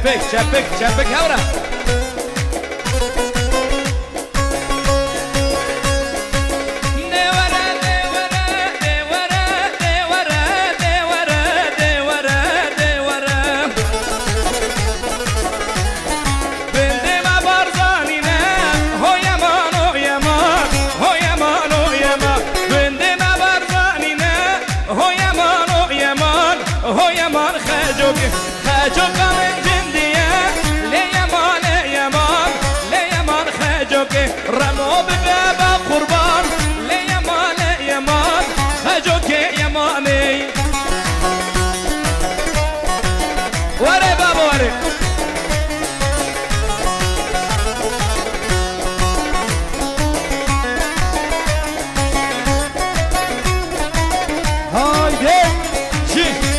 چپک هورا رمو ببابا قربان ليمان خجوك يماني وري بابا وري هايدي شي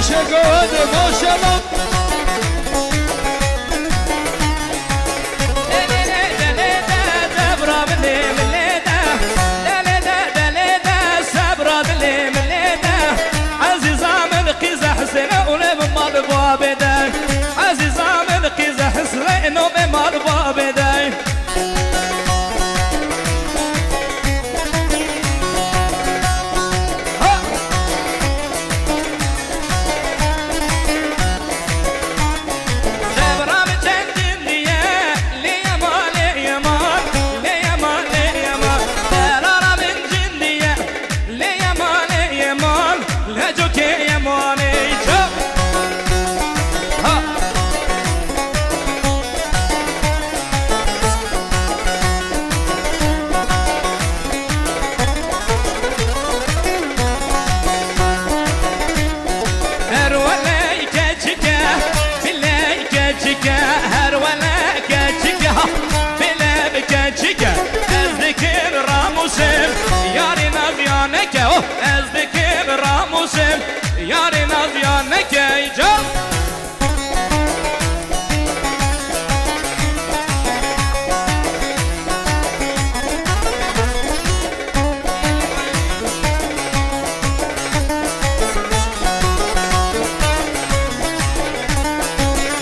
Teşekkür maşallah. عزيز عامل قيزة حسنه بمال بابداي Yarın az yanına geyeceğim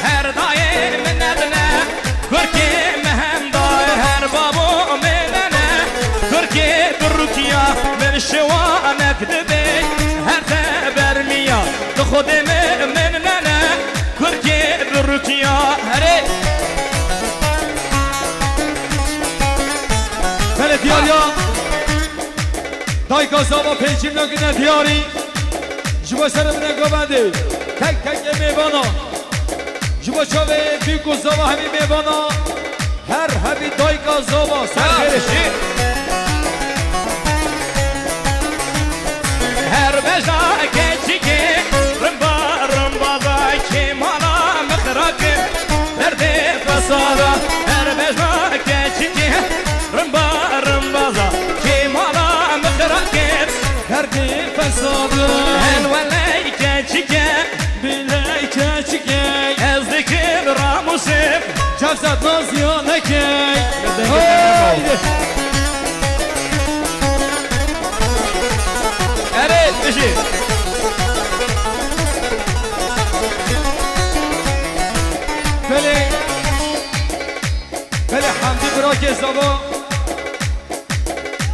Her daim nedine Kırki mehem dair Her babu menene Kırki durrukiya Ben şivanek dibik Her tebermiya خودم من ننه کرکی برکیا هره بله دیاریا دایکا زاما پیچیم نگنه دیاری جبا سر منه گوبنده تک تک میبانا جبا چاوه بیگو زاما همی میبانا هر همی دایکا زاما سر خیرشی هر بجا کچی که Fasada her bejma keçince rımba rımbaza kimala mıkıraket Herdi fesadı el veley keçike biley keçike ezdikim ramusim Cevzat nazyanekey Haydi Evet beşi بله حمدی براک زبا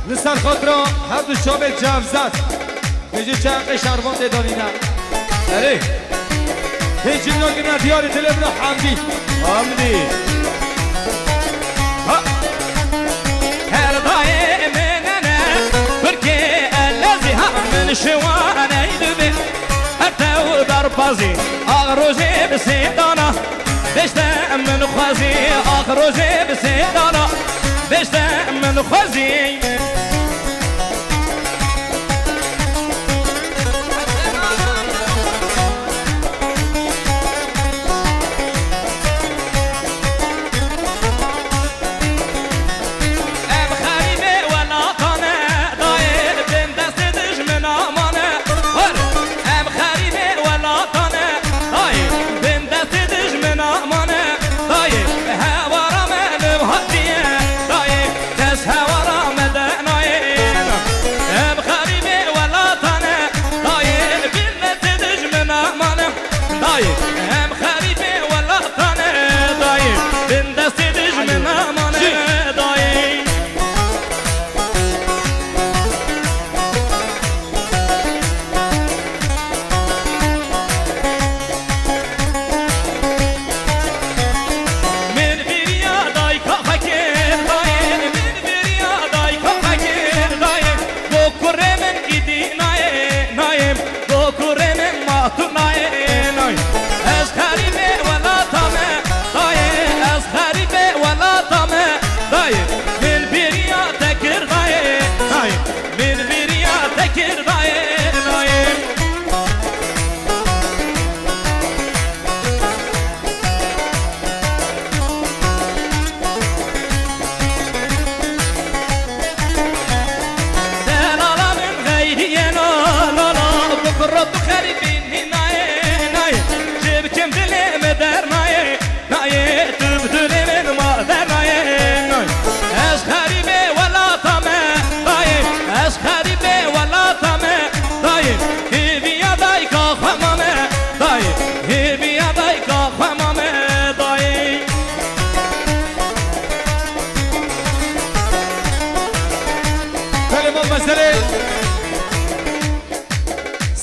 لسر خود را هر دو شاب جوزت بجی چنق شروان دارینم اره هیچی نگینا دیاری دل ابن حمدی Hamdi ها شوانه دبی حتی در بازی آغروزی بسیدانا بشتم من خوازی آغروزی بسیدانا بشتم من خوازی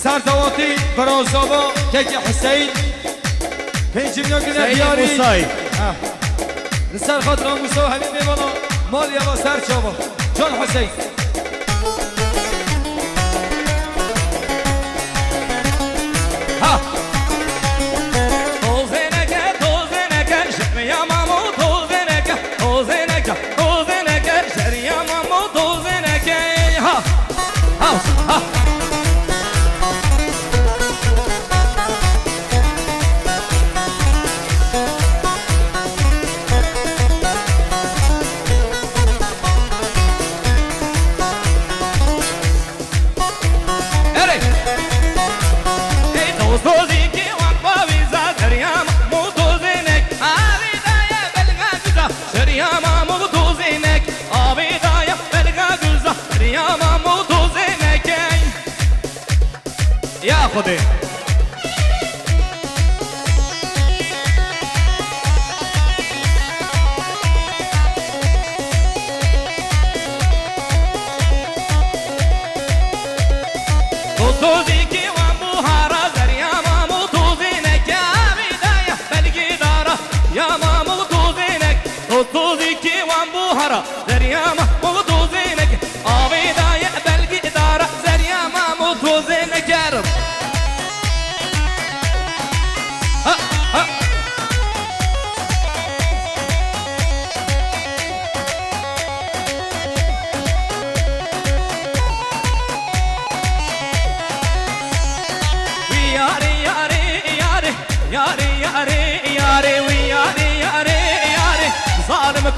سرزواتی برازاوا کیک حسین 5 میلیون گونه دیاری سر خاطر موسی و همین میوانا مال یا سر چاوا جان حسین ها خودی توزی کی و بوهارا دریا مامو توزی نک آبیدایا بلگی دارا یا مامو توزی نک توزی کی و بوهارا دریا مامو توزی نک آبیدایا بلگی دارا دریا مامو توزی نکرم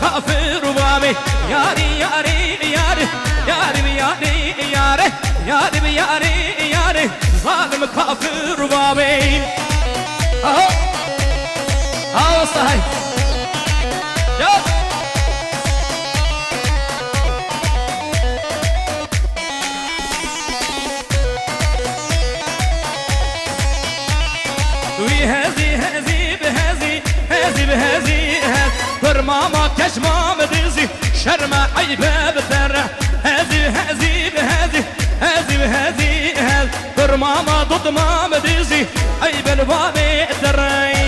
كافر وبابي ياري ياري ياري ياري ياري ياري ياري ياري ياري ظالم كافر وبابي ها صحيح هذي هذي بهذي هذي بهذي برماما كشمام دزي شرمة عيبة بثرة هذي هذي بهذي هذي بهذي برماما ضد مام دزي عيب البابي الدري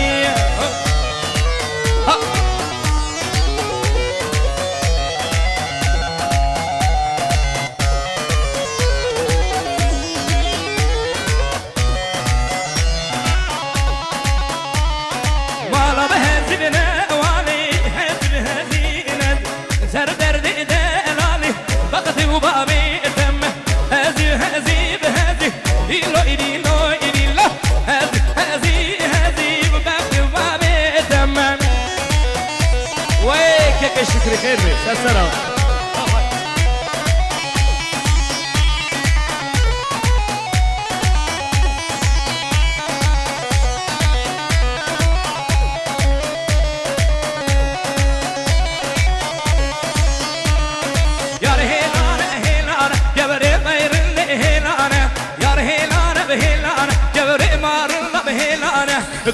خير بي سلام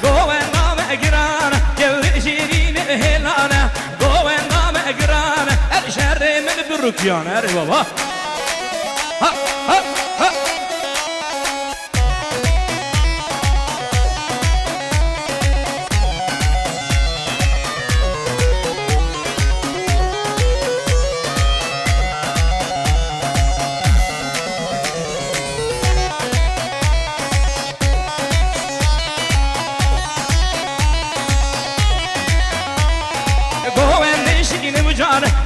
Goven dame grana, gevre şirin helana. Goven dame grana, her şerre men burukyan her baba. Ha ha ha.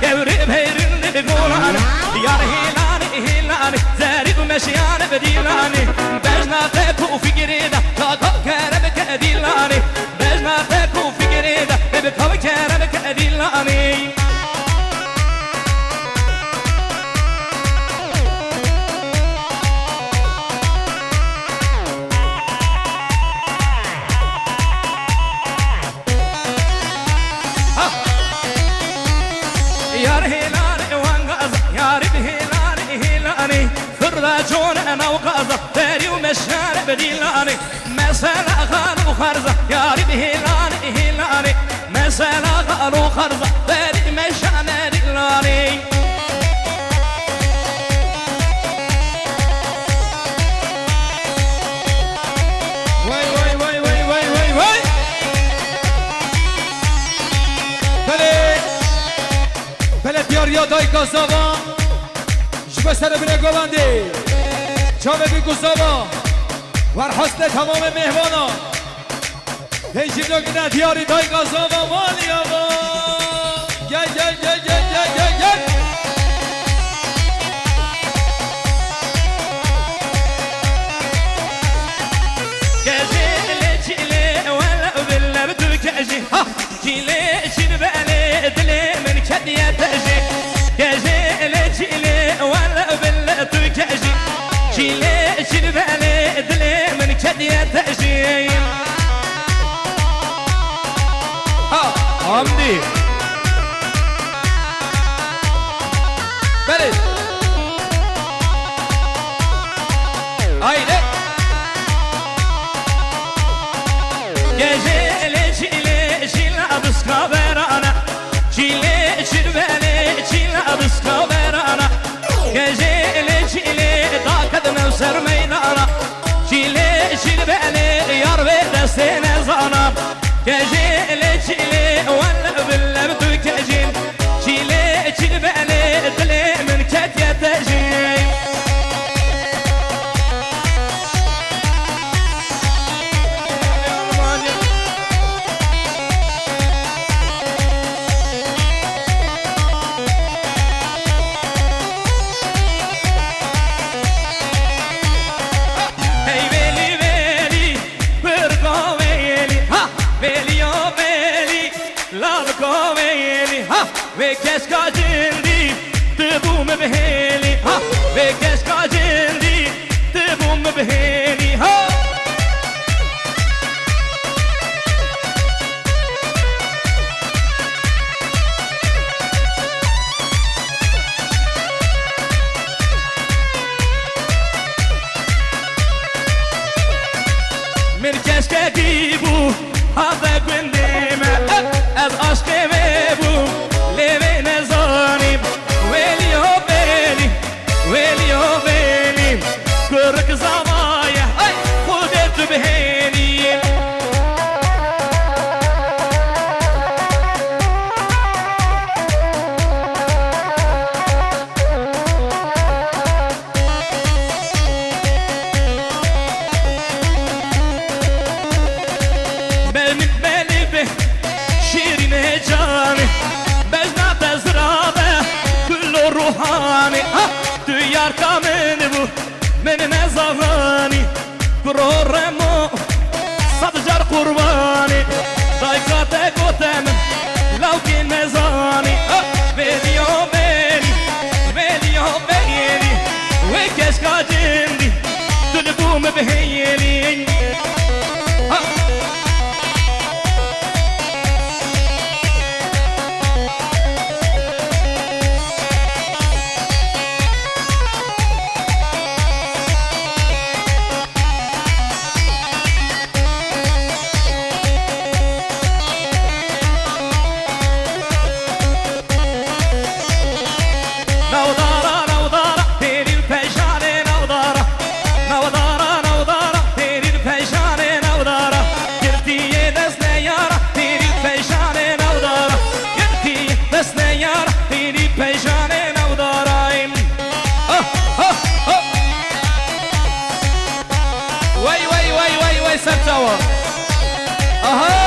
Gevri peyrinde golani Yar hilani hilani Zerib meşyani bedilani Bejna teku fikirida Kaka kerem kedilani Bejna teku fikirida Bebe kavi kerem kedilani Yar hilani wangaza Yarib hilani hilani Fırda jona ana uqaza Teri u meşyani bedilani Mesela ghalu kharza Yarib hilani hilani Mesela ghalu kharza Teri meşyani bedilani Vay vay vay vay vay vay vay Bele diyarya dayı kazava Jbe sere bine govandi Çave bir kuzava Var hasne tamam mehvana Heycimlo gine diyarı dayı kazava Vali yava Gel gel gel gel gel gel gel Gezile çile Vela bille bütükeci Çile çirbele Dilimin kediye teji Gezile çile Vela bille tükeci Çile çirbele Dilimin kediye teji Hamdi Beri Haydi Gezile çile çile Adıska verana Çile çirbele çile Adıska verana Gezile çile Da kadın ser meydana Çile çirbele Yar ve destene zana Gezile çile Valla bille bütükecin Çile çirbele Dilimin kediye teji Ve keska cindi Tebum beheli ha Ve keska cindi Tebum beheli ha Min keska gibu Hada gündeme Az aşk ve bu Leve nezanim Veli o beni Veli o beni Kırık zamaya Ay Kudet beheni Benim beni be Şirine cani Bejna tezrabe Kullu ruhani Duyar kamen bu Men nezavani Kuroremo Sadcar kurbani Daykate kotemen Lavki nezani سر چاوا آها